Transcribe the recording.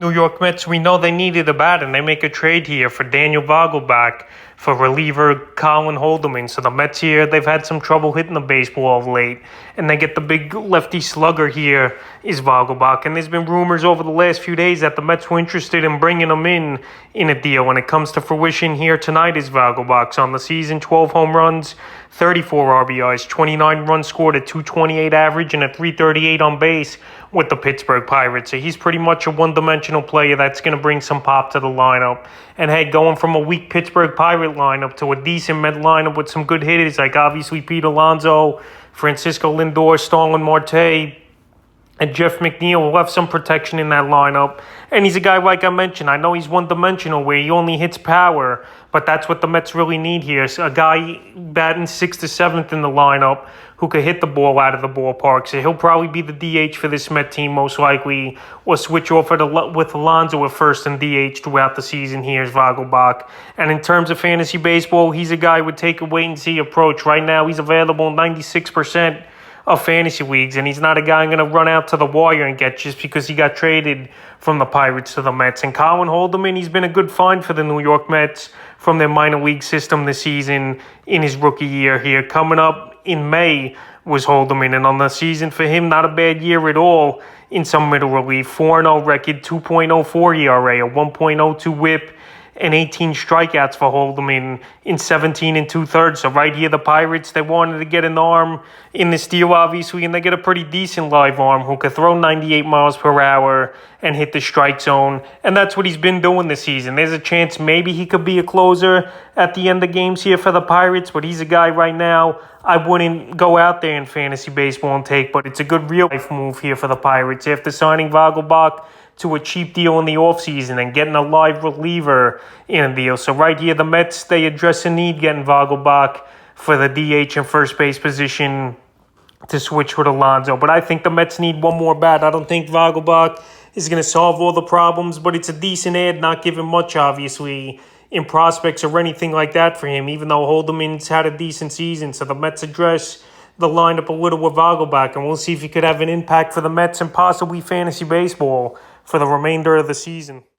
New York Mets, we know they needed a bat, and they make a trade here for Daniel Vogelbach for reliever Colin Holderman. So the Mets here, they've had some trouble hitting the baseball of late, and they get the big lefty slugger here is Vogelbach. And there's been rumors over the last few days that the Mets were interested in bringing him in a deal. When it comes to fruition here tonight is Vogelbach. So on the season, 12 home runs, 34 RBIs, 29 runs scored, a 228 average, and a 338 on base with the Pittsburgh Pirates. So he's pretty much a one-dimensional player that's going to bring some pop to the lineup. And hey, going from a weak Pittsburgh Pirate lineup to a decent Met lineup with some good hitters like obviously Pete Alonso, Francisco Lindor, Starlin Marte, and Jeff McNeil will have some protection in that lineup. And he's a guy, like I mentioned, I know he's one-dimensional where he only hits power, but that's what the Mets really need here. So a guy batting 6th to 7th in the lineup who could hit the ball out of the ballpark. So he'll probably be the DH for this Met team most likely, or switch off with Alonso at first and DH throughout the season. Here's Vogelbach. And in terms of fantasy baseball, he's a guy who would take a wait-and-see approach. Right now, he's available in 96% of fantasy leagues, and he's not a guy I'm going to run out to the wire and get just because he got traded from the Pirates to the Mets. And Colin Holderman, he's been a good find for the New York Mets from their minor league system this season in his rookie year here. Coming up in May was Holderman, and on the season for him, not a bad year at all in some middle relief. 4-0 record, 2.04 ERA, a 1.02 whip, and 18 strikeouts for Holderman in 17 2/3. So right here, the Pirates, they wanted to get an arm in this deal, obviously, and they get a pretty decent live arm who could throw 98 miles per hour and hit the strike zone. And that's what he's been doing this season. There's a chance maybe he could be a closer at the end of games here for the Pirates, but he's a guy right now I wouldn't go out there in fantasy baseball and take, but it's a good real-life move here for the Pirates. After signing Vogelbach to a cheap deal in the offseason and getting a live reliever in a deal. So right here, the Mets, they address a need getting Vogelbach for the DH and first base position to switch with Alonso. But I think the Mets need one more bat. I don't think Vogelbach is going to solve all the problems, but it's a decent ad, not giving much, obviously, in prospects or anything like that for him, even though Holderman's had a decent season. So the Mets address the lineup a little with Vogelbach, and we'll see if he could have an impact for the Mets and possibly fantasy baseball for the remainder of the season.